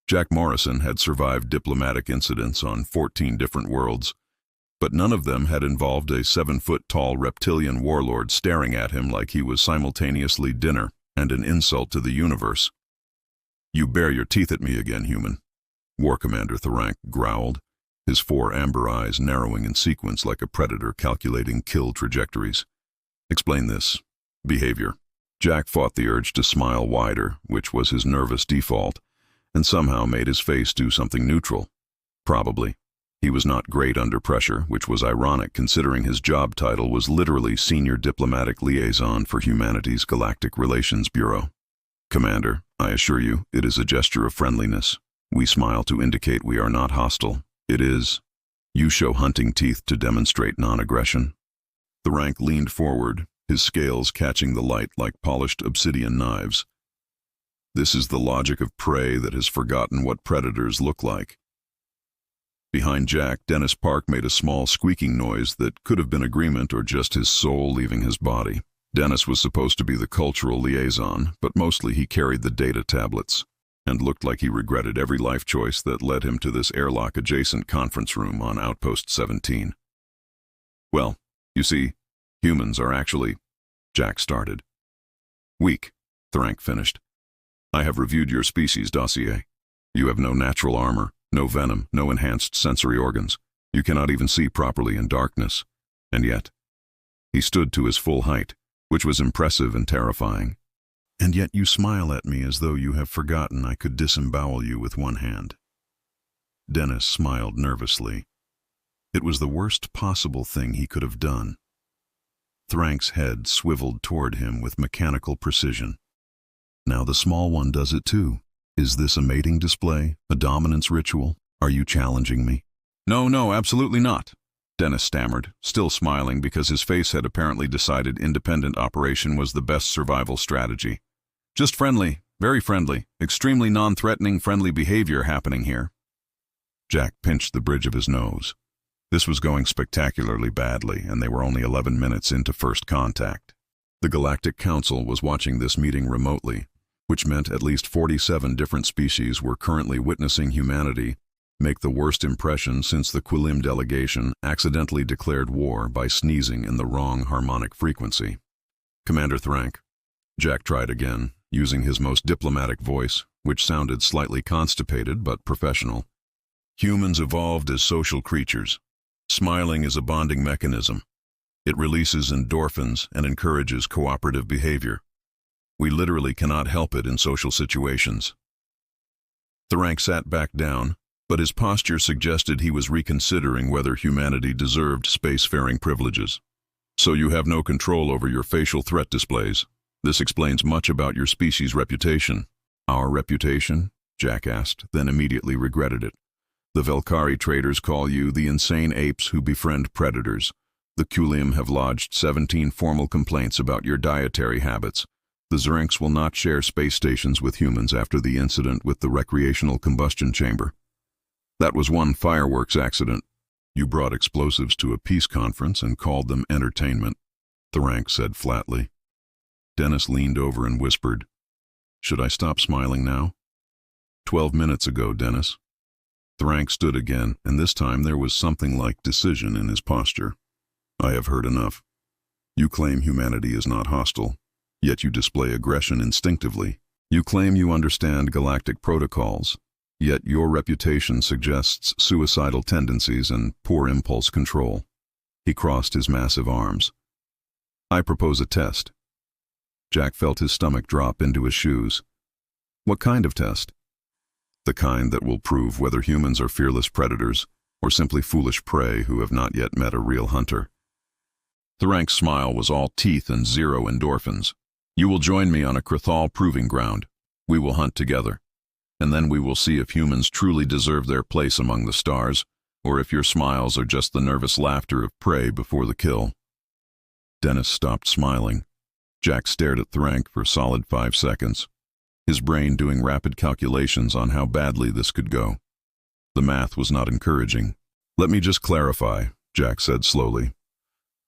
Jack Morrison had survived diplomatic incidents on 14 different worlds, but none of them had involved a 7-foot-tall reptilian warlord staring at him like he was simultaneously dinner and an insult to the universe. "You bare your teeth at me again, human," War Commander Thrank growled, his 4 amber eyes narrowing in sequence like a predator calculating kill trajectories. "Explain this behavior." Jack fought the urge to smile wider, which was his nervous default, and somehow made his face do something neutral. Probably. He was not great under pressure, which was ironic considering his job title was literally Senior Diplomatic Liaison for Humanity's Galactic Relations Bureau. "Commander, I assure you, it is a gesture of friendliness. We smile to indicate we are not hostile. It is. You show hunting teeth to demonstrate non-aggression." Thrank leaned forward, his scales catching the light like polished obsidian knives. This is the logic of prey that has forgotten what predators look like. Behind Jack, Dennis Park made a small squeaking noise that could have been agreement or just his soul leaving his body. Dennis was supposed to be the cultural liaison, but mostly he carried the data tablets, and looked like he regretted every life choice that led him to this airlock-adjacent conference room on Outpost 17. "Well, you see, humans are actually," Jack started. "Weak," Thrank finished. "I have reviewed your species dossier. You have no natural armor, no venom, no enhanced sensory organs. You cannot even see properly in darkness. And yet," he stood to his full height, which was impressive and terrifying, "and yet you smile at me as though you have forgotten I could disembowel you with one hand." Dennis smiled nervously. It was the worst possible thing he could have done. Thrank's head swiveled toward him with mechanical precision. "Now the small one does it too. Is this a mating display? A dominance ritual? Are you challenging me?" No, absolutely not," Dennis stammered, still smiling because his face had apparently decided independent operation was the best survival strategy. "Just friendly, very friendly, extremely non-threatening friendly behavior happening here." Jack pinched the bridge of his nose. This was going spectacularly badly, and they were only 11 minutes into first contact. The Galactic Council was watching this meeting remotely, which meant at least 47 different species were currently witnessing humanity make the worst impression since the Quilim delegation accidentally declared war by sneezing in the wrong harmonic frequency. "Commander Thrank," Jack tried again, using his most diplomatic voice, which sounded slightly constipated but professional. "Humans evolved as social creatures. Smiling is a bonding mechanism. It releases endorphins and encourages cooperative behavior. We literally cannot help it in social situations." Thrank sat back down, but his posture suggested he was reconsidering whether humanity deserved spacefaring privileges. "So you have no control over your facial threat displays. This explains much about your species' reputation." "Our reputation?" Jack asked, then immediately regretted it. "The Velkari traders call you the insane apes who befriend predators. The Quilim have lodged 17 formal complaints about your dietary habits. The Zerinks will not share space stations with humans after the incident with the recreational combustion chamber. That was one fireworks accident. You brought explosives to a peace conference and called them entertainment," Thrank said flatly. Dennis leaned over and whispered, "Should I stop smiling now?" 12 minutes ago, Dennis." Thrank stood again, and this time there was something like decision in his posture. "I have heard enough. You claim humanity is not hostile, yet you display aggression instinctively. You claim you understand galactic protocols, yet your reputation suggests suicidal tendencies and poor impulse control." He crossed his massive arms. "I propose a test." Jack felt his stomach drop into his shoes. "What kind of test?" "The kind that will prove whether humans are fearless predators or simply foolish prey who have not yet met a real hunter." Thrank's smile was all teeth and zero endorphins. "You will join me on a Kr'thal proving ground. We will hunt together. And then we will see if humans truly deserve their place among the stars, or if your smiles are just the nervous laughter of prey before the kill." Dennis stopped smiling. Jack stared at Thrank for a solid 5 seconds, his brain doing rapid calculations on how badly this could go. The math was not encouraging. "Let me just clarify," Jack said slowly.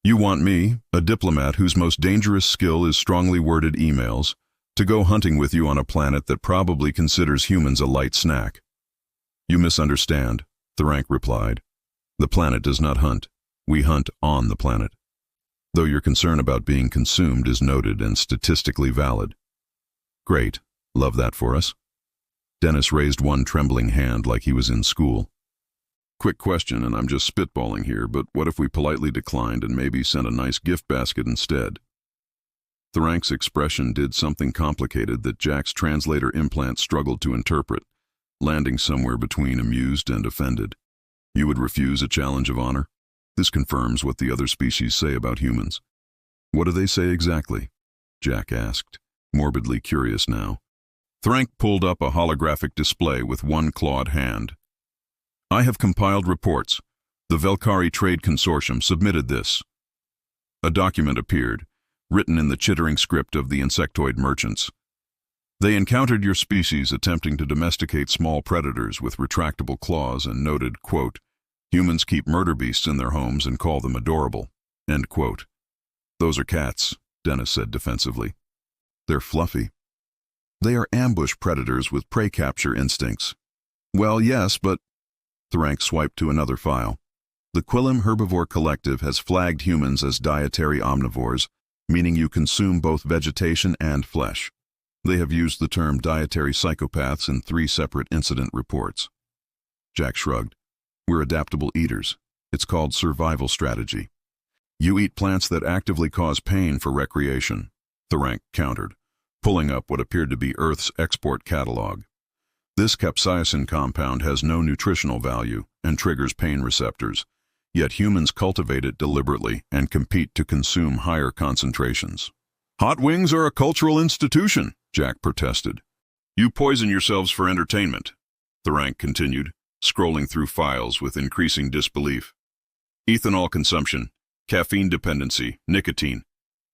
"You want me, a diplomat whose most dangerous skill is strongly worded emails, to go hunting with you on a planet that probably considers humans a light snack. You misunderstand, Thrank replied. The planet does not hunt. We hunt on the planet. Though your concern about being consumed is noted and statistically valid. Great. Love that for us. Dennis raised one trembling hand like he was in school. Quick question, and I'm just spitballing here, but what if we politely declined and maybe sent a nice gift basket instead? Thrank's expression did something complicated that Jack's translator implant struggled to interpret, landing somewhere between amused and offended. You would refuse a challenge of honor? This confirms what the other species say about humans. What do they say exactly? Jack asked, morbidly curious now. Thrank pulled up a holographic display with one clawed hand. I have compiled reports. The Velkari Trade Consortium submitted this. A document appeared, written in the chittering script of the insectoid merchants. They encountered your species attempting to domesticate small predators with retractable claws and noted, quote, humans keep murder beasts in their homes and call them adorable, end quote. Those are cats, Dennis said defensively. They're fluffy. They are ambush predators with prey capture instincts. Well, yes, but... Thrank swiped to another file. The Quillim Herbivore Collective has flagged humans as dietary omnivores, meaning you consume both vegetation and flesh. They have used the term dietary psychopaths in 3 separate incident reports. Jack shrugged. We're adaptable eaters. It's called survival strategy. You eat plants that actively cause pain for recreation, Thrank countered, pulling up what appeared to be Earth's export catalog. This capsaicin compound has no nutritional value and triggers pain receptors, yet humans cultivate it deliberately and compete to consume higher concentrations. Hot wings are a cultural institution, Jack protested. You poison yourselves for entertainment, Thrank continued, scrolling through files with increasing disbelief. Ethanol consumption, caffeine dependency, nicotine.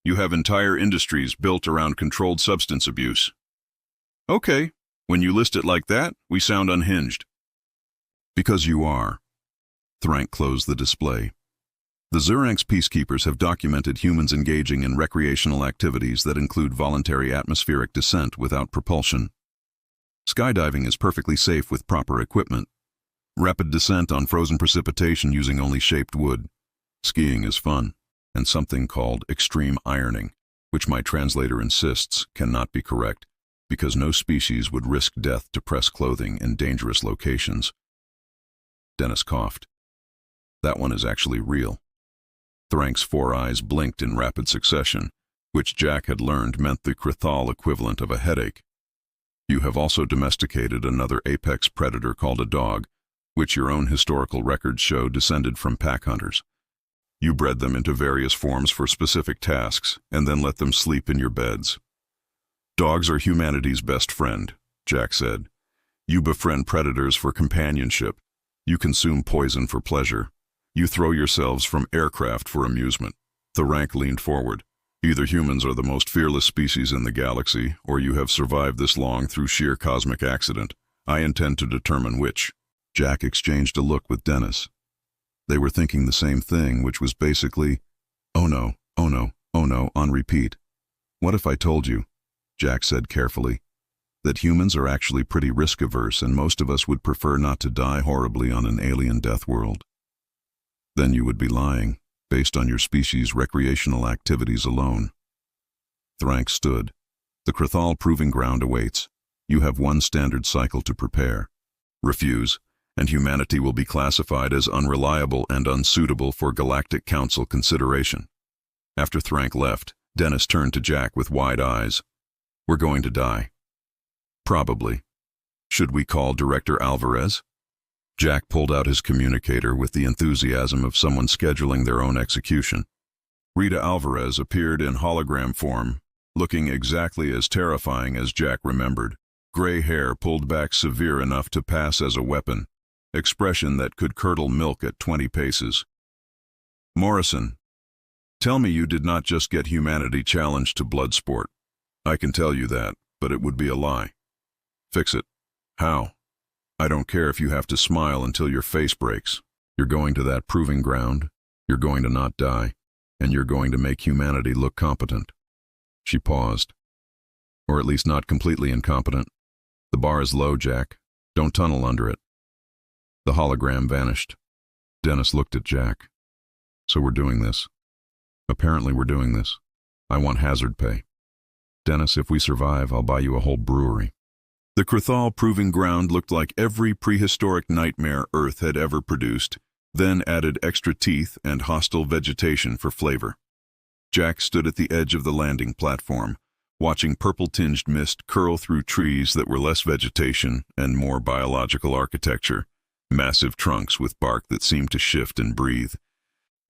You have entire industries built around controlled substance abuse. Okay, when you list it like that, we sound unhinged. Because you are. Thrank closed the display. The Zurank's peacekeepers have documented humans engaging in recreational activities that include voluntary atmospheric descent without propulsion. Skydiving is perfectly safe with proper equipment. Rapid descent on frozen precipitation using only shaped wood. Skiing is fun, and something called extreme ironing, which my translator insists cannot be correct, because no species would risk death to press clothing in dangerous locations. Dennis coughed. That one is actually real. Thrank's 4 eyes blinked in rapid succession, which Jack had learned meant the Kr'thal equivalent of a headache. You have also domesticated another apex predator called a dog, which your own historical records show descended from pack hunters. You bred them into various forms for specific tasks, and then let them sleep in your beds. Dogs are humanity's best friend, Jack said. You befriend predators for companionship. You consume poison for pleasure. You throw yourselves from aircraft for amusement. Thrank leaned forward. Either humans are the most fearless species in the galaxy, or you have survived this long through sheer cosmic accident. I intend to determine which. Jack exchanged a look with Dennis. They were thinking the same thing, which was basically, oh no, oh no, oh no, on repeat. What if I told you, Jack said carefully, that humans are actually pretty risk-averse and most of us would prefer not to die horribly on an alien death world? Then you would be lying, based on your species' recreational activities alone. Thrank stood. The Kr'thal proving ground awaits. You have one standard cycle to prepare. Refuse, and humanity will be classified as unreliable and unsuitable for Galactic Council consideration. After Thrank left, Dennis turned to Jack with wide eyes. We're going to die. Probably. Should we call Director Alvarez? Jack pulled out his communicator with the enthusiasm of someone scheduling their own execution. Rita Alvarez appeared in hologram form, looking exactly as terrifying as Jack remembered. Gray hair pulled back severe enough to pass as a weapon, expression that could curdle milk at 20 paces. Morrison, tell me you did not just get humanity challenged to blood sport. I can tell you that, but it would be a lie. Fix it. How? I don't care if you have to smile until your face breaks. You're going to that proving ground, you're going to not die, and you're going to make humanity look competent. She paused. Or at least not completely incompetent. The bar is low, Jack. Don't tunnel under it. The hologram vanished. Dennis looked at Jack. So we're doing this. Apparently we're doing this. I want hazard pay. Dennis, if we survive, I'll buy you a whole brewery. The Kr'thal proving ground looked like every prehistoric nightmare Earth had ever produced, then added extra teeth and hostile vegetation for flavor. Jack stood at the edge of the landing platform, watching purple-tinged mist curl through trees that were less vegetation and more biological architecture, massive trunks with bark that seemed to shift and breathe.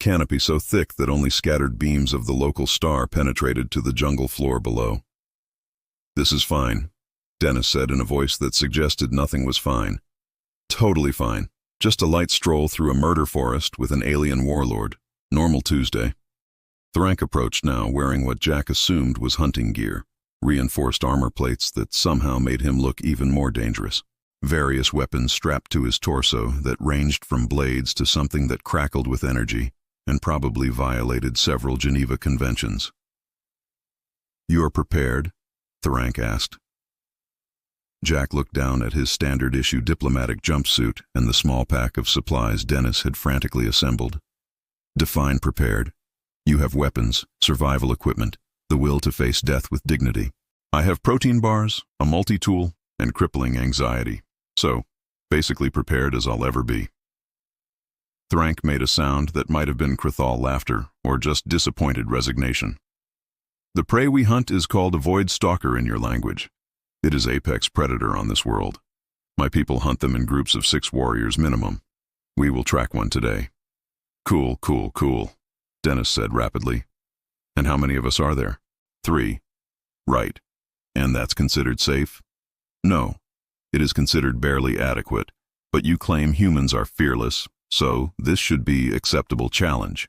Canopy so thick that only scattered beams of the local star penetrated to the jungle floor below. "This is fine," Dennis said in a voice that suggested nothing was fine. "Totally fine. Just a light stroll through a murder forest with an alien warlord. Normal Tuesday." Thrank approached now, wearing what Jack assumed was hunting gear, reinforced armor plates that somehow made him look even more dangerous. Various weapons strapped to his torso that ranged from blades to something that crackled with energy and probably violated several Geneva conventions. "You are prepared?" Thrank asked. Jack looked down at his standard-issue diplomatic jumpsuit and the small pack of supplies Dennis had frantically assembled. "Define prepared. You have weapons, survival equipment, the will to face death with dignity. I have protein bars, a multi-tool, and crippling anxiety. So, basically prepared as I'll ever be." Thrank made a sound that might have been Kr'thal laughter or just disappointed resignation. "The prey we hunt is called a void stalker in your language. It is apex predator on this world. My people hunt them in groups of 6 warriors minimum. We will track one today." "Cool, cool, cool," Dennis said rapidly. "And how many of us are there?" 3. "Right. And that's considered safe?" "No. It is considered barely adequate, but you claim humans are fearless, so this should be acceptable challenge."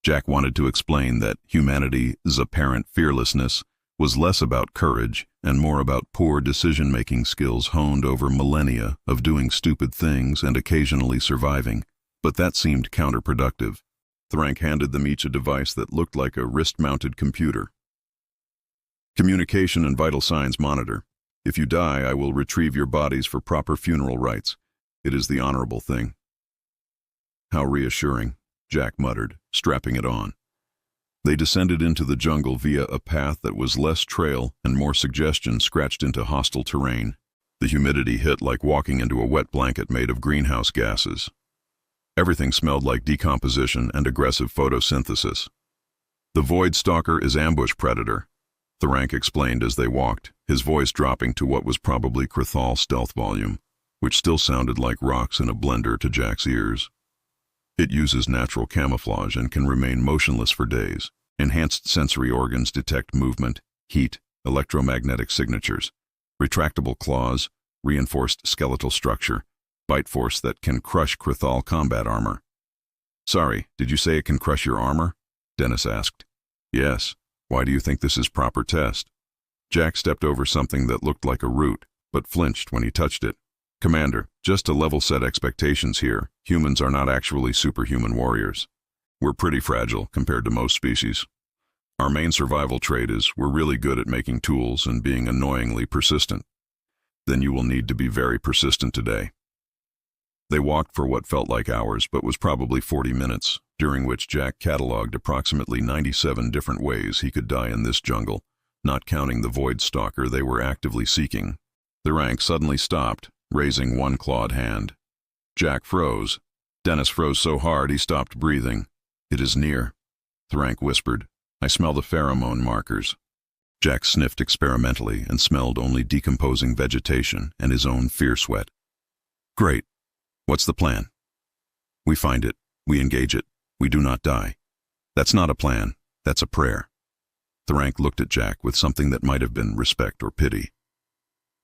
Jack wanted to explain that humanity's apparent fearlessness was less about courage and more about poor decision-making skills honed over millennia of doing stupid things and occasionally surviving, but that seemed counterproductive. Thrank handed them each a device that looked like a wrist-mounted computer. "Communication and vital signs monitor. If you die, I will retrieve your bodies for proper funeral rites. It is the honorable thing." "How reassuring," Jack muttered, strapping it on. They descended into the jungle via a path that was less trail and more suggestion scratched into hostile terrain. The humidity hit like walking into a wet blanket made of greenhouse gases. Everything smelled like decomposition and aggressive photosynthesis. "The Void Stalker is ambush predator," Thrank explained as they walked, his voice dropping to what was probably Kr'thal stealth volume, which still sounded like rocks in a blender to Jack's ears. "It uses natural camouflage and can remain motionless for days. Enhanced sensory organs detect movement, heat, electromagnetic signatures, retractable claws, reinforced skeletal structure, bite force that can crush Kr'thal combat armor." "Sorry, did you say it can crush your armor?" Dennis asked. "Yes. Why do you think this is proper test?" Jack stepped over something that looked like a root, but flinched when he touched it. "Commander, just to level set expectations here, humans are not actually superhuman warriors. We're pretty fragile compared to most species. Our main survival trait is we're really good at making tools and being annoyingly persistent. Then you will need to be very persistent today." They walked for what felt like hours, but was probably 40 minutes, during which Jack cataloged approximately 97 different ways he could die in this jungle, not counting the Void Stalker they were actively seeking. The rank suddenly stopped, raising one clawed hand. Jack froze. Dennis froze so hard he stopped breathing. "It is near," Thrank whispered. "I smell the pheromone markers." Jack sniffed experimentally and smelled only decomposing vegetation and his own fear sweat. "Great. What's the plan?" "We find it. We engage it. We do not die." "That's not a plan. That's a prayer." Thrank looked at Jack with something that might have been respect or pity.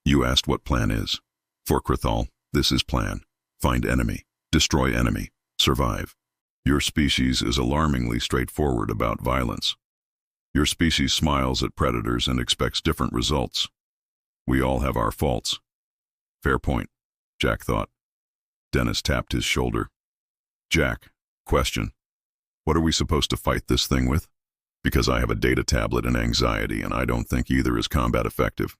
"You asked what plan is. For Kr'thal, this is plan. Find enemy. Destroy enemy. Survive. Your species is alarmingly straightforward about violence. Your species smiles at predators and expects different results. We all have our faults." "Fair point," Jack thought. Dennis tapped his shoulder. "Jack, question. What are we supposed to fight this thing with? Because I have a data tablet and anxiety, and I don't think either is combat effective."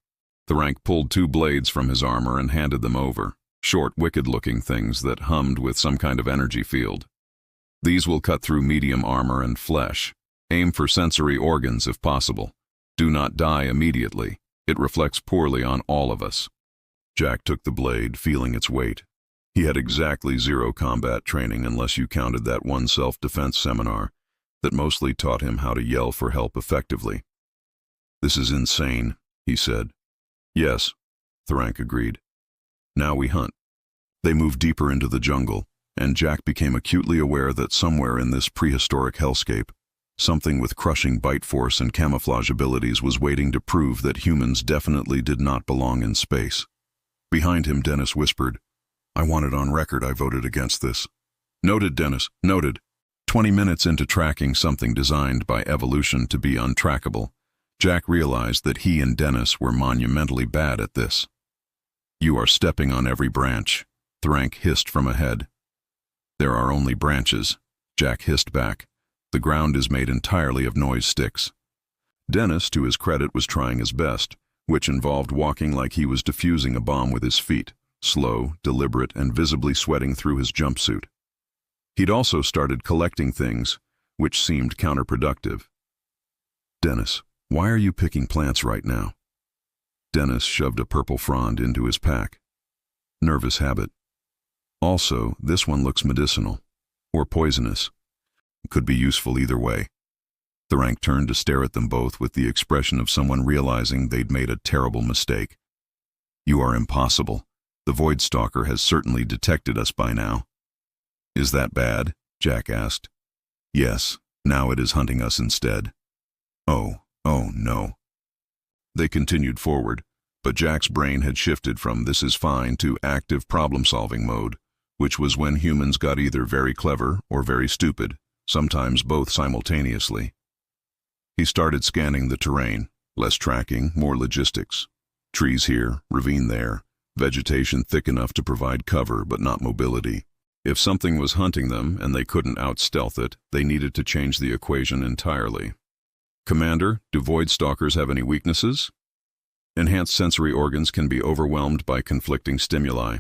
Thrank pulled 2 blades from his armor and handed them over. Short, wicked-looking things that hummed with some kind of energy field. These will cut through medium armor and flesh. Aim for sensory organs if possible. Do not die immediately. It reflects poorly on all of us. Jack took the blade, feeling its weight. He had exactly 0 combat training unless you counted that one self-defense seminar that mostly taught him how to yell for help effectively. "This is insane," he said. "Yes," Thrank agreed. "Now we hunt." They moved deeper into the jungle, and Jack became acutely aware that somewhere in this prehistoric hellscape, something with crushing bite force and camouflage abilities was waiting to prove that humans definitely did not belong in space. Behind him, Dennis whispered, "I want it on record I voted against this." "Noted, Dennis, noted." 20 minutes into tracking something designed by evolution to be untrackable, Jack realized that he and Dennis were monumentally bad at this. "You are stepping on every branch," Thrank hissed from ahead. "There are only branches," Jack hissed back. "The ground is made entirely of noise sticks." Dennis, to his credit, was trying his best, which involved walking like he was defusing a bomb with his feet, slow, deliberate, and visibly sweating through his jumpsuit. He'd also started collecting things, which seemed counterproductive. "Dennis, why are you picking plants right now?" Dennis shoved a purple frond into his pack. "Nervous habit. Also, this one looks medicinal. Or poisonous. Could be useful either way." Thrank turned to stare at them both with the expression of someone realizing they'd made a terrible mistake. "You are impossible. The Void Stalker has certainly detected us by now." "Is that bad?" Jack asked. "Yes, now it is hunting us instead." Oh no." They continued forward, but Jack's brain had shifted from "this is fine" to active problem-solving mode, which was when humans got either very clever or very stupid, sometimes both simultaneously. He started scanning the terrain, less tracking, more logistics. Trees here, ravine there, vegetation thick enough to provide cover but not mobility. If something was hunting them and they couldn't out-stealth it, they needed to change the equation entirely. "Commander, do Void Stalkers have any weaknesses?" "Enhanced sensory organs can be overwhelmed by conflicting stimuli,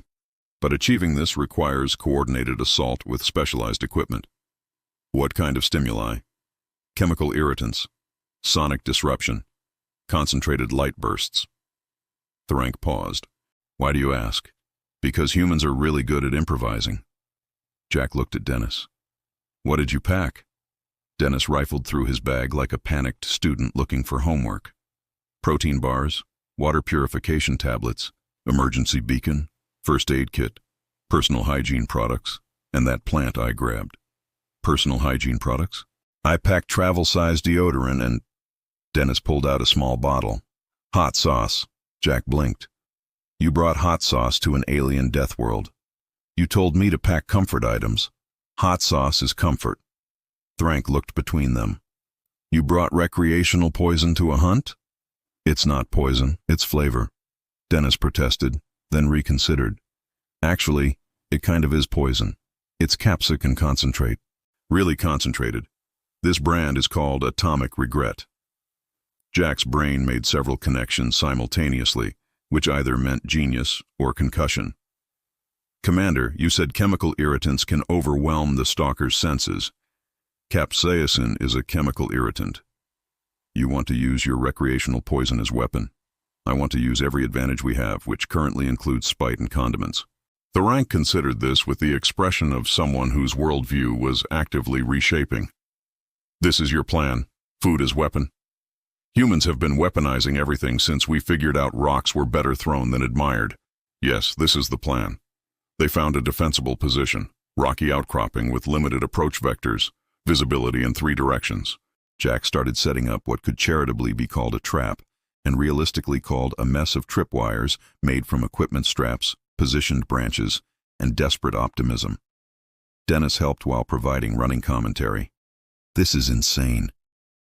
but achieving this requires coordinated assault with specialized equipment." "What kind of stimuli?" "Chemical irritants, sonic disruption, concentrated light bursts." Thrank paused. "Why do you ask?" "Because humans are really good at improvising." Jack looked at Dennis. "What did you pack?" Dennis rifled through his bag like a panicked student looking for homework. "Protein bars, water purification tablets, emergency beacon, first aid kit, personal hygiene products, and that plant I grabbed." "Personal hygiene products?" "I packed travel-sized deodorant and—" Dennis pulled out a small bottle. "Hot sauce." Jack blinked. "You brought hot sauce to an alien death world. You told me to pack comfort items. Hot sauce is comfort." Thrank looked between them. "You brought recreational poison to a hunt?" "It's not poison, it's flavor." Dennis protested, then reconsidered. "Actually, it kind of is poison. It's capsicum concentrate. Really concentrated. This brand is called Atomic Regret." Jack's brain made several connections simultaneously, which either meant genius or concussion. "Commander, you said chemical irritants can overwhelm the stalker's senses. Capsaicin is a chemical irritant. You want to use your recreational poison as weapon. I want to use every advantage we have, which currently includes spite and condiments." Thrank considered this with the expression of someone whose worldview was actively reshaping. "This is your plan. Food as weapon. Humans have been weaponizing everything since we figured out rocks were better thrown than admired. Yes, this is the plan. They found a defensible position, rocky outcropping with limited approach vectors, visibility in 3 directions. Jack started setting up what could charitably be called a trap, and realistically called a mess of tripwires made from equipment straps, positioned branches, and desperate optimism. Dennis helped while providing running commentary. "This is insane.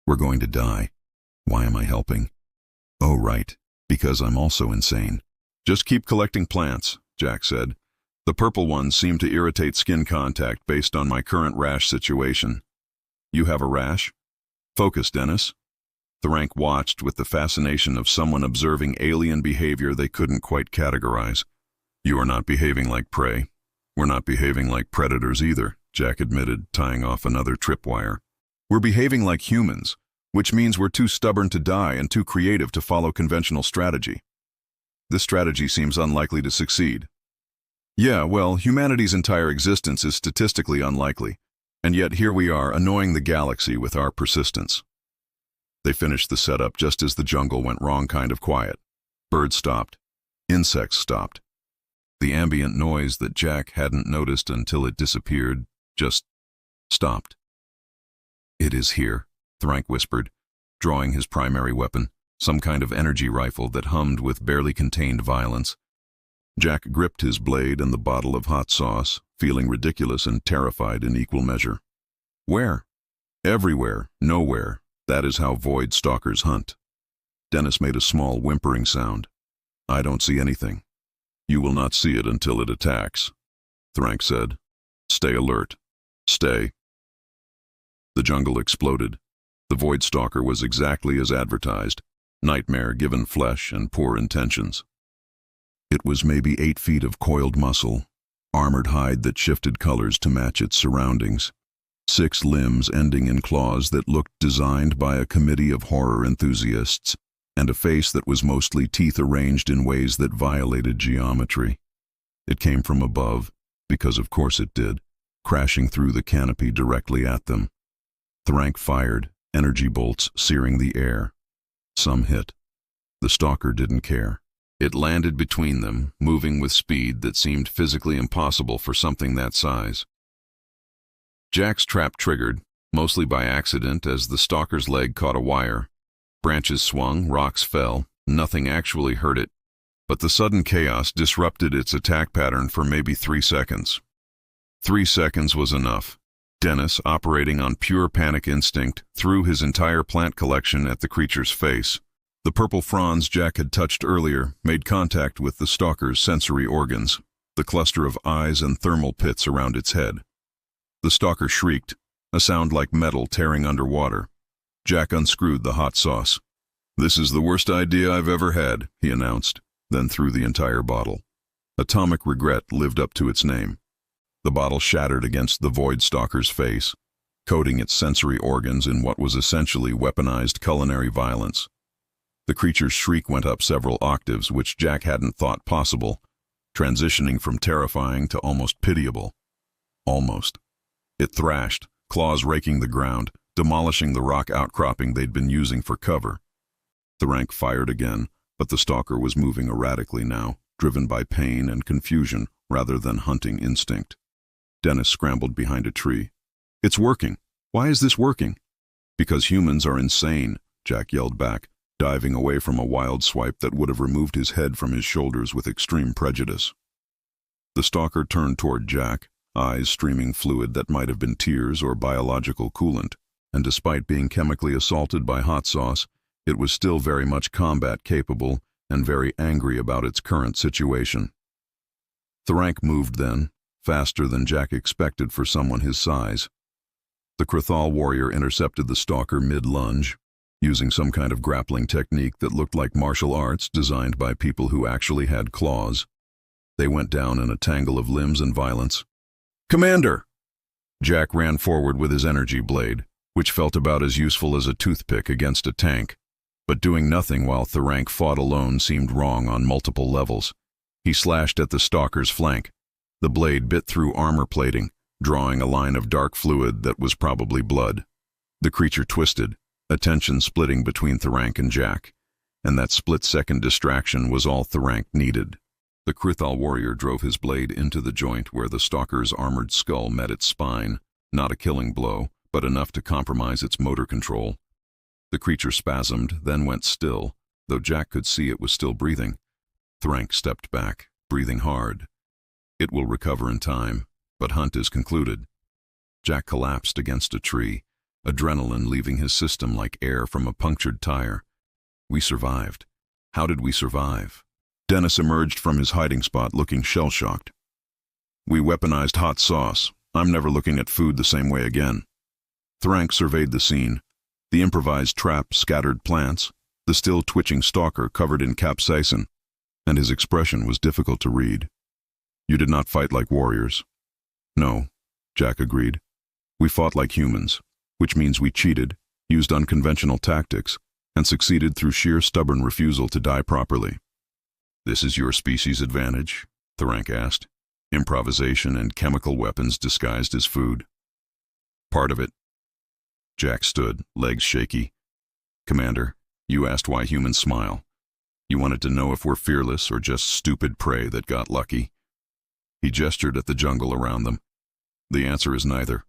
We're going to die. Why am I helping? Oh, right, because I'm also insane." "Just keep collecting plants," Jack said. "The purple ones seem to irritate skin contact based on my current rash situation." "You have a rash?" "Focus, Dennis." Thrank watched with the fascination of someone observing alien behavior they couldn't quite categorize. You are not behaving like prey. We're not behaving like predators either, Jack admitted, tying off another tripwire. We're behaving like humans, which means we're too stubborn to die and too creative to follow conventional strategy. This strategy seems unlikely to succeed. Yeah, well, humanity's entire existence is statistically unlikely, and yet here we are, annoying the galaxy with our persistence. They finished the setup just as the jungle went wrong kind of quiet. Birds stopped. Insects stopped. The ambient noise that Jack hadn't noticed until it disappeared just stopped. It is here, Thrank whispered, drawing his primary weapon, some kind of energy rifle that hummed with barely contained violence. Jack gripped his blade and the bottle of hot sauce, feeling ridiculous and terrified in equal measure. Where? Everywhere, nowhere. That is how void stalkers hunt. Dennis made a small whimpering sound. I don't see anything. You will not see it until it attacks, Thrank said. Stay alert. Stay. The jungle exploded. The void stalker was exactly as advertised. Nightmare given flesh and poor intentions. It was maybe 8 feet of coiled muscle, armored hide that shifted colors to match its surroundings, 6 limbs ending in claws that looked designed by a committee of horror enthusiasts, and a face that was mostly teeth arranged in ways that violated geometry. It came from above, because of course it did, crashing through the canopy directly at them. Thrank fired, energy bolts searing the air. Some hit. The stalker didn't care. It landed between them, moving with speed that seemed physically impossible for something that size. Jack's trap triggered, mostly by accident, as the stalker's leg caught a wire. Branches swung, rocks fell, nothing actually hurt it, but the sudden chaos disrupted its attack pattern for maybe 3 seconds. 3 seconds was enough. Dennis, operating on pure panic instinct, threw his entire plant collection at the creature's face. The purple fronds Jack had touched earlier made contact with the stalker's sensory organs, the cluster of eyes and thermal pits around its head. The stalker shrieked, a sound like metal tearing underwater. Jack unscrewed the hot sauce. This is the worst idea I've ever had, he announced, then threw the entire bottle. Atomic regret lived up to its name. The bottle shattered against the void stalker's face, coating its sensory organs in what was essentially weaponized culinary violence. The creature's shriek went up several octaves, which Jack hadn't thought possible, transitioning from terrifying to almost pitiable. Almost. It thrashed, claws raking the ground, demolishing the rock outcropping they'd been using for cover. Thrank fired again, but the stalker was moving erratically now, driven by pain and confusion rather than hunting instinct. Dennis scrambled behind a tree. It's working. Why is this working? Because humans are insane, Jack yelled back, diving away from a wild swipe that would have removed his head from his shoulders with extreme prejudice. The stalker turned toward Jack, eyes streaming fluid that might have been tears or biological coolant, and despite being chemically assaulted by hot sauce, it was still very much combat capable and very angry about its current situation. Thrank moved then, faster than Jack expected for someone his size. The Kr'thal warrior intercepted the stalker mid-lunge, using some kind of grappling technique that looked like martial arts designed by people who actually had claws. They went down in a tangle of limbs and violence. Commander! Jack ran forward with his energy blade, which felt about as useful as a toothpick against a tank. But doing nothing while Thrank fought alone seemed wrong on multiple levels. He slashed at the stalker's flank. The blade bit through armor plating, drawing a line of dark fluid that was probably blood. The creature twisted, attention splitting between Thrank and Jack, and that split-second distraction was all Thrank needed. The Kr'thal warrior drove his blade into the joint where the stalker's armored skull met its spine, not a killing blow, but enough to compromise its motor control. The creature spasmed, then went still, though Jack could see it was still breathing. Thrank stepped back, breathing hard. It will recover in time, but hunt is concluded. Jack collapsed against a tree, adrenaline leaving his system like air from a punctured tire. We survived. How did we survive? Dennis emerged from his hiding spot looking shell-shocked. We weaponized hot sauce. I'm never looking at food the same way again. Thrank surveyed the scene. The improvised trap scattered plants, the still twitching stalker covered in capsaicin, and his expression was difficult to read. You did not fight like warriors. No, Jack agreed. We fought like humans, which means we cheated, used unconventional tactics, and succeeded through sheer stubborn refusal to die properly. This is your species' advantage? Thrank asked. Improvisation and chemical weapons disguised as food. Part of it. Jack stood, legs shaky. Commander, you asked why humans smile. You wanted to know if we're fearless or just stupid prey that got lucky. He gestured at the jungle around them. The answer is neither.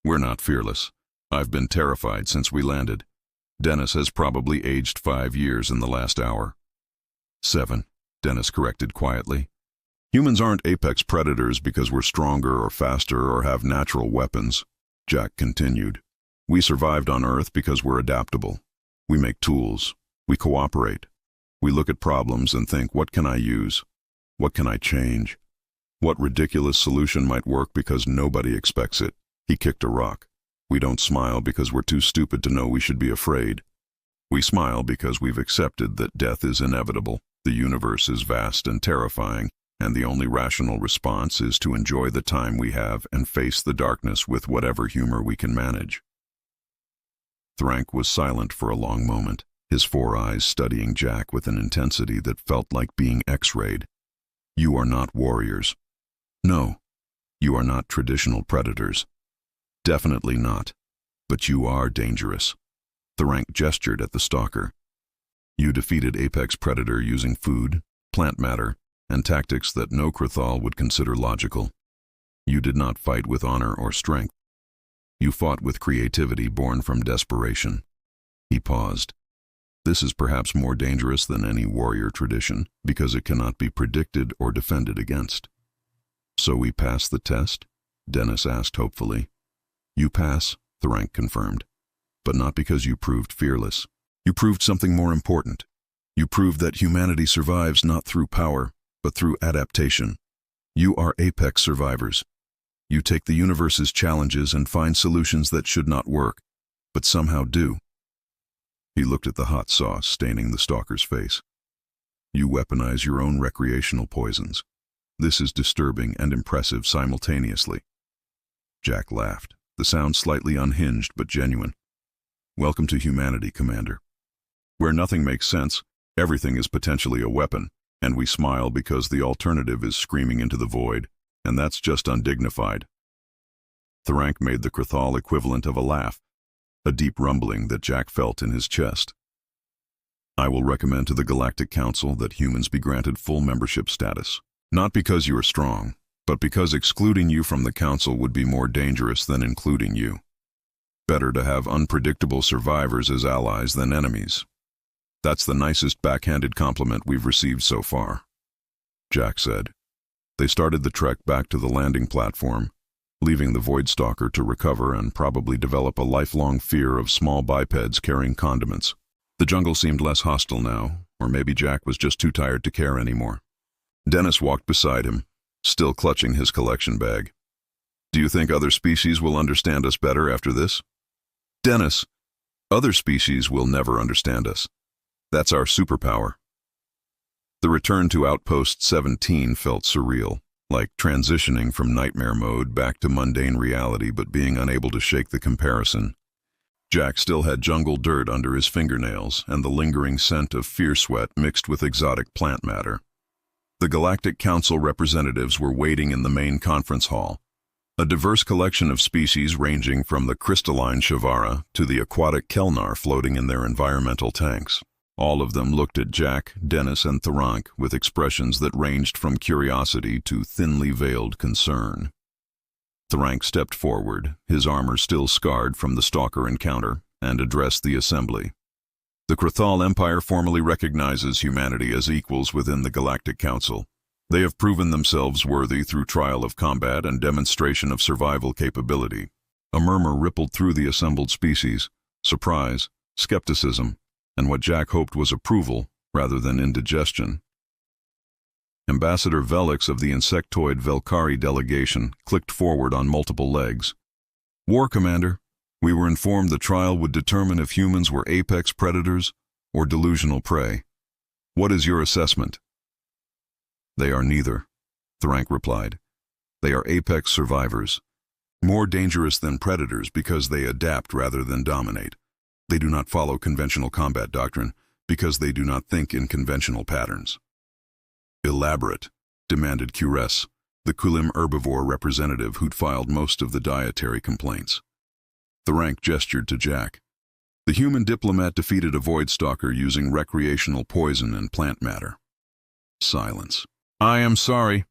We're not fearless. I've been terrified since we landed. Dennis has probably aged 5 years in the last hour. 7, Dennis corrected quietly. Humans aren't apex predators because we're stronger or faster or have natural weapons, Jack continued. We survived on Earth because we're adaptable. We make tools. We cooperate. We look at problems and think, what can I use? What can I change? What ridiculous solution might work because nobody expects it? He kicked a rock. We don't smile because we're too stupid to know we should be afraid. We smile because we've accepted that death is inevitable, the universe is vast and terrifying, and the only rational response is to enjoy the time we have and face the darkness with whatever humor we can manage. Thrank was silent for a long moment, his 4 eyes studying Jack with an intensity that felt like being X-rayed. You are not warriors. No, you are not traditional predators. Definitely not. But you are dangerous. Thrank gestured at the stalker. You defeated apex predator using food, plant matter, and tactics that no Kr'thal would consider logical. You did not fight with honor or strength. You fought with creativity born from desperation. He paused. This is perhaps more dangerous than any warrior tradition because it cannot be predicted or defended against. So we pass the test? Dennis asked hopefully. You pass, Thrank confirmed. But not because you proved fearless. You proved something more important. You proved that humanity survives not through power, but through adaptation. You are apex survivors. You take the universe's challenges and find solutions that should not work, but somehow do. He looked at the hot sauce staining the stalker's face. You weaponize your own recreational poisons. This is disturbing and impressive simultaneously. Jack laughed, the sound slightly unhinged but genuine. Welcome to humanity, Commander. Where nothing makes sense, everything is potentially a weapon, and we smile because the alternative is screaming into the void, and that's just undignified. Thrank made the Kr'thal equivalent of a laugh, a deep rumbling that Jack felt in his chest. I will recommend to the Galactic Council that humans be granted full membership status. Not because you are strong, but because excluding you from the Council would be more dangerous than including you. Better to have unpredictable survivors as allies than enemies. That's the nicest backhanded compliment we've received so far, Jack said. They started the trek back to the landing platform, leaving the Voidstalker to recover and probably develop a lifelong fear of small bipeds carrying condiments. The jungle seemed less hostile now, or maybe Jack was just too tired to care anymore. Dennis walked beside him, still clutching his collection bag. Do you think other species will understand us better after this? Dennis, other species will never understand us. That's our superpower. The return to Outpost 17 felt surreal, like transitioning from nightmare mode back to mundane reality but being unable to shake the comparison. Jack still had jungle dirt under his fingernails and the lingering scent of fear sweat mixed with exotic plant matter. The Galactic Council representatives were waiting in the main conference hall, a diverse collection of species ranging from the crystalline Shavara to the aquatic Kelnar floating in their environmental tanks. All of them looked at Jack, Dennis, and Thrank with expressions that ranged from curiosity to thinly veiled concern. Thrank stepped forward, his armor still scarred from the stalker encounter, and addressed the assembly. The Kr'thal Empire formally recognizes humanity as equals within the Galactic Council. They have proven themselves worthy through trial of combat and demonstration of survival capability. A murmur rippled through the assembled species, surprise, skepticism, and what Jack hoped was approval rather than indigestion. Ambassador Velix of the insectoid Velkari delegation clicked forward on multiple legs. War Commander, we were informed the trial would determine if humans were apex predators or delusional prey. What is your assessment? They are neither, Thrank replied. They are apex survivors, more dangerous than predators because they adapt rather than dominate. They do not follow conventional combat doctrine because they do not think in conventional patterns. Elaborate, demanded Kr'thal, the Kulim herbivore representative who'd filed most of the dietary complaints. Thrank gestured to Jack. The human diplomat defeated a void stalker using recreational poison and plant matter. Silence. I am sorry,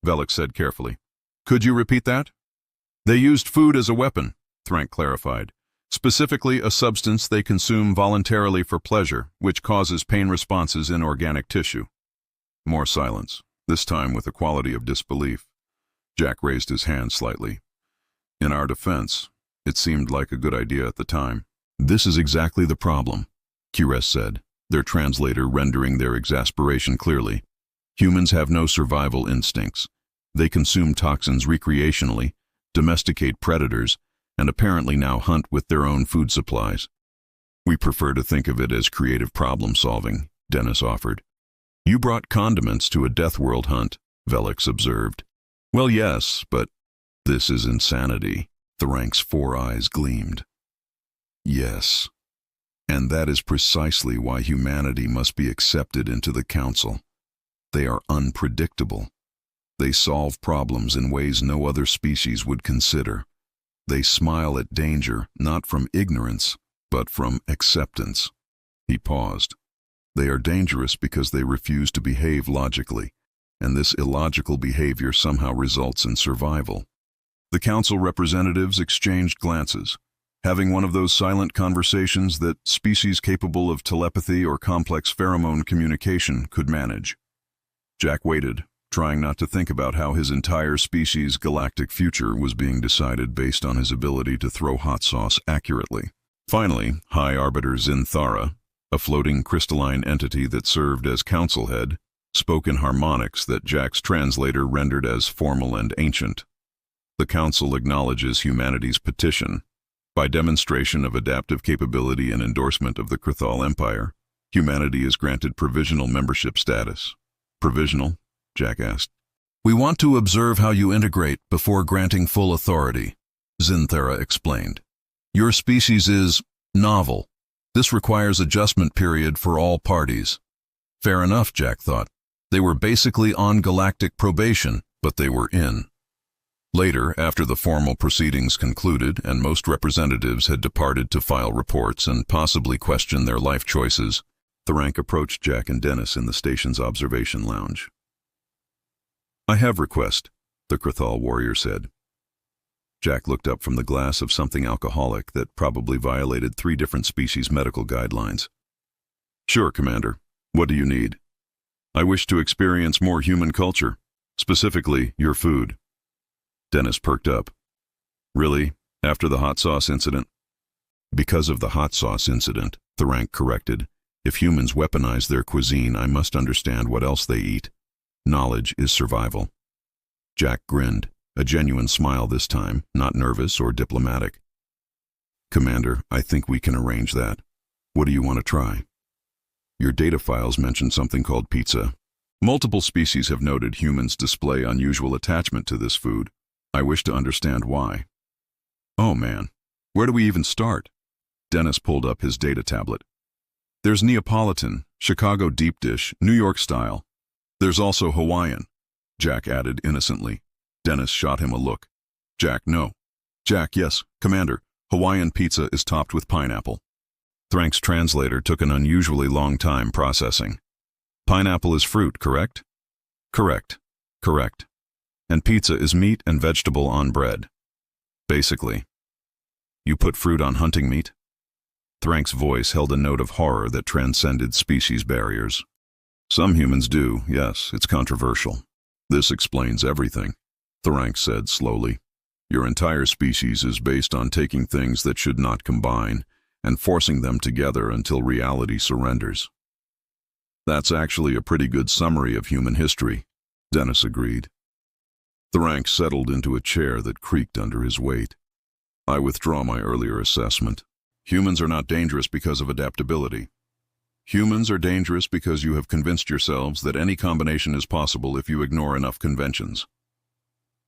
Velix said carefully. Could you repeat that? They used food as a weapon, Thrank clarified. Specifically a substance they consume voluntarily for pleasure, which causes pain responses in organic tissue. More silence, this time with a quality of disbelief. Jack raised his hand slightly. In our defense, it seemed like a good idea at the time. This is exactly the problem, Kr'thal said, their translator rendering their exasperation clearly. Humans have no survival instincts. They consume toxins recreationally, domesticate predators, and apparently now hunt with their own food supplies. We prefer to think of it as creative problem-solving, Dennis offered. You brought condiments to a Death World hunt, Velix observed. Well, yes, but this is insanity. Thrank's 4 eyes gleamed. Yes, and that is precisely why humanity must be accepted into the Council. They are unpredictable. They solve problems in ways no other species would consider. They smile at danger, not from ignorance, but from acceptance. He paused. They are dangerous because they refuse to behave logically, and this illogical behavior somehow results in survival. The Council representatives exchanged glances, having one of those silent conversations that species capable of telepathy or complex pheromone communication could manage. Jack waited, trying not to think about how his entire species' galactic future was being decided based on his ability to throw hot sauce accurately. Finally, High Arbiter Zinthara, a floating crystalline entity that served as council head, spoke in harmonics that Jack's translator rendered as formal and ancient. The Council acknowledges humanity's petition. By demonstration of adaptive capability and endorsement of the Kr'thal Empire, humanity is granted provisional membership status. Provisional? Jack asked. We want to observe how you integrate before granting full authority, Zinthara explained. Your species is novel. This requires adjustment period for all parties. Fair enough, Jack thought. They were basically on galactic probation, but they were in. Later, after the formal proceedings concluded and most representatives had departed to file reports and possibly question their life choices, Thrank approached Jack and Dennis in the station's observation lounge. I have request, the Kr'thal warrior said. Jack looked up from the glass of something alcoholic that probably violated 3 different species' medical guidelines. Sure, Commander. What do you need? I wish to experience more human culture, specifically your food. Dennis perked up. Really? After the hot sauce incident? Because of the hot sauce incident, Thrank corrected. If humans weaponize their cuisine, I must understand what else they eat. Knowledge is survival. Jack grinned, a genuine smile this time, not nervous or diplomatic. Commander, I think we can arrange that. What do you want to try? Your data files mention something called pizza. Multiple species have noted humans display unusual attachment to this food. I wish to understand why. Oh man, where do we even start? Dennis pulled up his data tablet. There's Neapolitan, Chicago deep dish, New York style. There's also Hawaiian, Jack added innocently. Dennis shot him a look. Jack, no. Jack, yes, Commander. Hawaiian pizza is topped with pineapple. Thrank's translator took an unusually long time processing. Pineapple is fruit, correct? Correct. Correct. And pizza is meat and vegetable on bread. Basically. You put fruit on hunting meat? Thrank's voice held a note of horror that transcended species barriers. Some humans do, yes, it's controversial. This explains everything, Thrank said slowly. Your entire species is based on taking things that should not combine and forcing them together until reality surrenders. That's actually a pretty good summary of human history, Dennis agreed. Thrank settled into a chair that creaked under his weight. I withdraw my earlier assessment. Humans are not dangerous because of adaptability. Humans are dangerous because you have convinced yourselves that any combination is possible if you ignore enough conventions.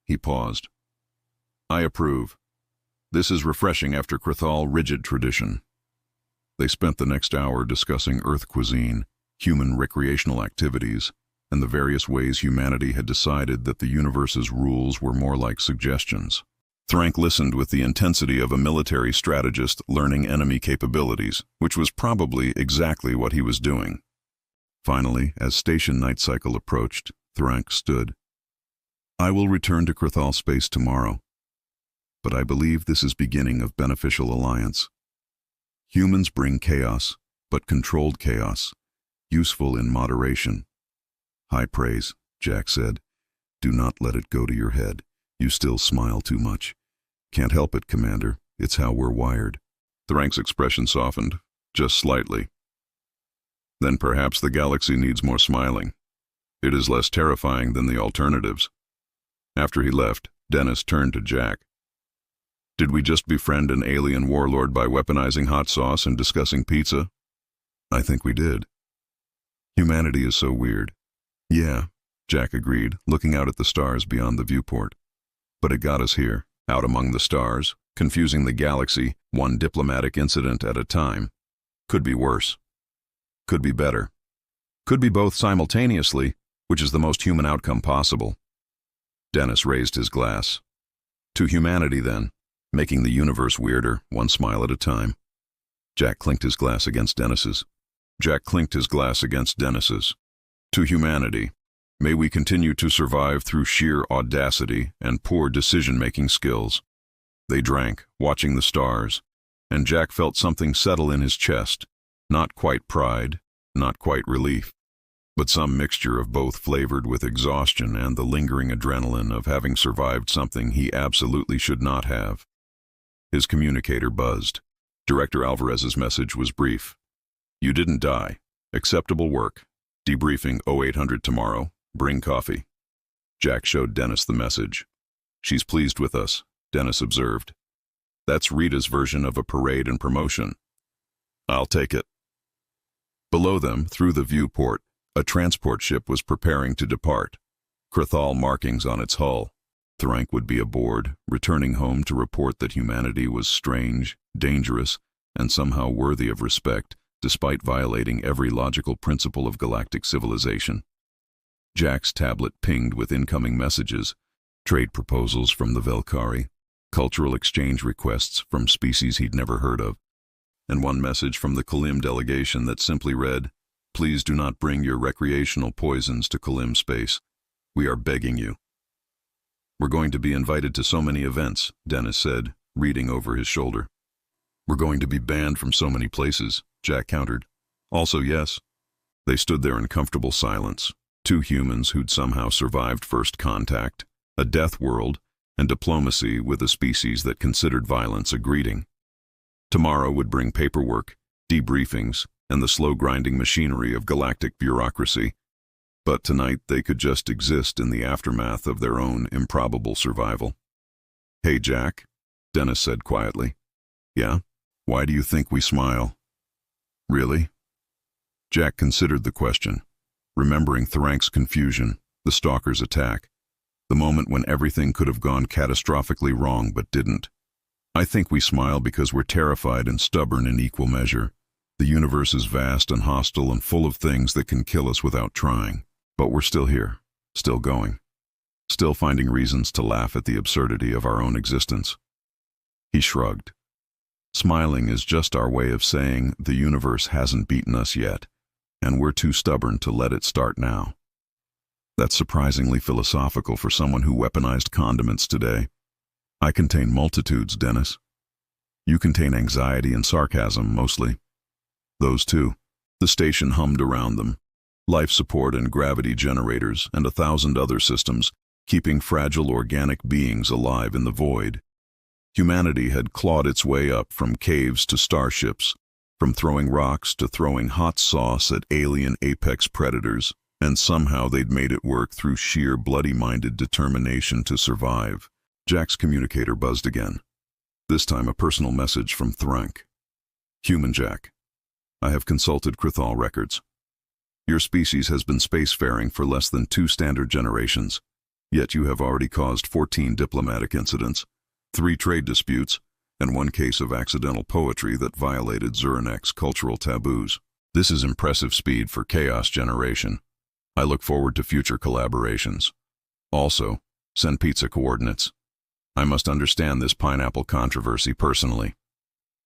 He paused. I approve. This is refreshing after Kr'thal rigid tradition. They spent the next hour discussing Earth cuisine, human recreational activities, and the various ways humanity had decided that the universe's rules were more like suggestions. Thrank listened with the intensity of a military strategist learning enemy capabilities, which was probably exactly what he was doing. Finally, as station night cycle approached, Thrank stood. I will return to Kr'thal space tomorrow, but I believe this is beginning of beneficial alliance. Humans bring chaos, but controlled chaos, useful in moderation. High praise, Jack said. Do not let it go to your head. You still smile too much. Can't help it, Commander. It's how we're wired. Thrank's expression softened, just slightly. Then perhaps the galaxy needs more smiling. It is less terrifying than the alternatives. After he left, Dennis turned to Jack. Did we just befriend an alien warlord by weaponizing hot sauce and discussing pizza? I think we did. Humanity is so weird. Yeah, Jack agreed, looking out at the stars beyond the viewport. But it got us here, out among the stars, confusing the galaxy, one diplomatic incident at a time. Could be worse. Could be better. Could be both simultaneously, which is the most human outcome possible. Dennis raised his glass. To humanity, then, making the universe weirder, one smile at a time. Jack clinked his glass against Dennis's. Jack clinked his glass against Dennis's. To humanity, may we continue to survive through sheer audacity and poor decision-making skills. They drank, watching the stars, and Jack felt something settle in his chest, not quite pride, not quite relief, but some mixture of both flavored with exhaustion and the lingering adrenaline of having survived something he absolutely should not have. His communicator buzzed. Director Alvarez's message was brief. You didn't die. Acceptable work. Debriefing 0800 tomorrow. Bring coffee. Jack showed Dennis the message. She's pleased with us, Dennis observed. That's Rita's version of a parade and promotion. I'll take it. Below them, through the viewport, a transport ship was preparing to depart. Kr'thal markings on its hull. Thrank would be aboard, returning home to report that humanity was strange, dangerous, and somehow worthy of respect, despite violating every logical principle of galactic civilization. Jack's tablet pinged with incoming messages, trade proposals from the Velkari, cultural exchange requests from species he'd never heard of, and one message from the Kalim delegation that simply read, Please do not bring your recreational poisons to Kalim space. We are begging you. We're going to be invited to so many events, Dennis said, reading over his shoulder. We're going to be banned from so many places, Jack countered. Also, yes. They stood there in comfortable silence, two humans who'd somehow survived first contact, a death world, and diplomacy with a species that considered violence a greeting. Tomorrow would bring paperwork, debriefings, and the slow-grinding machinery of galactic bureaucracy. But tonight they could just exist in the aftermath of their own improbable survival. Hey, Jack, Dennis said quietly. Yeah? Why do you think we smile? Really? Jack considered the question, remembering Thrank's confusion, the stalker's attack, the moment when everything could have gone catastrophically wrong but didn't. I think we smile because we're terrified and stubborn in equal measure. The universe is vast and hostile and full of things that can kill us without trying. But we're still here, still going, still finding reasons to laugh at the absurdity of our own existence. He shrugged. Smiling is just our way of saying the universe hasn't beaten us yet, and we're too stubborn to let it start now. That's surprisingly philosophical for someone who weaponized condiments today. I contain multitudes, Dennis. You contain anxiety and sarcasm, mostly. Those two. The station hummed around them. Life support and gravity generators, and 1,000 other systems, keeping fragile organic beings alive in the void. Humanity had clawed its way up from caves to starships, from throwing rocks to throwing hot sauce at alien apex predators, and somehow they'd made it work through sheer bloody-minded determination to survive. Jack's communicator buzzed again. This time a personal message from Thrank. Human Jack. I have consulted Kr'thal records. Your species has been spacefaring for less than 2 standard generations, yet you have already caused 14 diplomatic incidents, 3 trade disputes, and 1 case of accidental poetry that violated Zuranek's cultural taboos. This is impressive speed for chaos generation. I look forward to future collaborations. Also, send pizza coordinates. I must understand this pineapple controversy personally.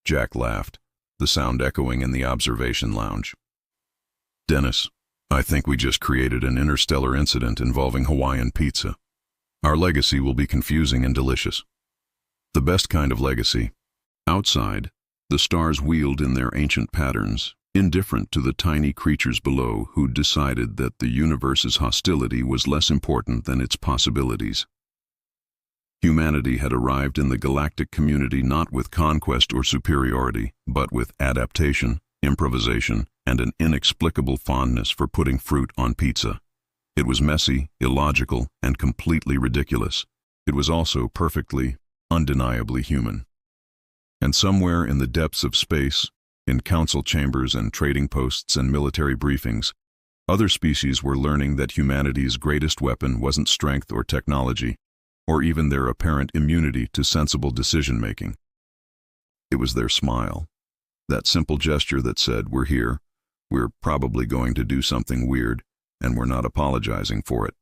Jack laughed, the sound echoing in the observation lounge. Dennis, I think we just created an interstellar incident involving Hawaiian pizza. Our legacy will be confusing and delicious. The best kind of legacy. Outside, the stars wheeled in their ancient patterns, indifferent to the tiny creatures below who decided that the universe's hostility was less important than its possibilities. Humanity had arrived in the galactic community not with conquest or superiority, but with adaptation, improvisation, and an inexplicable fondness for putting fruit on pizza. It was messy, illogical, and completely ridiculous. It was also perfectly, undeniably human. And somewhere in the depths of space, in council chambers and trading posts and military briefings, other species were learning that humanity's greatest weapon wasn't strength or technology, or even their apparent immunity to sensible decision-making. It was their smile, that simple gesture that said, "We're here, we're probably going to do something weird, and we're not apologizing for it."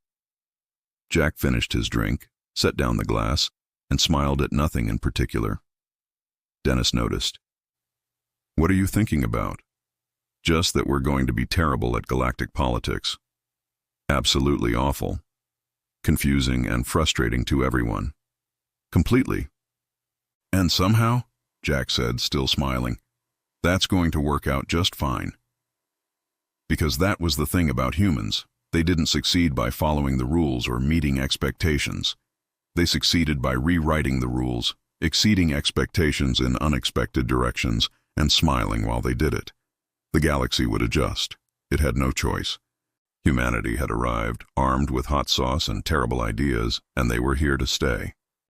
Jack finished his drink, set down the glass, and smiled at nothing in particular. Dennis noticed. "What are you thinking about?" "Just that we're going to be terrible at galactic politics. Absolutely awful. Confusing and frustrating to everyone. Completely. And somehow," Jack said, still smiling, "that's going to work out just fine." Because that was the thing about humans. They didn't succeed by following the rules or meeting expectations. They succeeded by rewriting the rules, exceeding expectations in unexpected directions, and smiling while they did it. The galaxy would adjust. It had no choice. Humanity had arrived, armed with hot sauce and terrible ideas, and they were here to stay.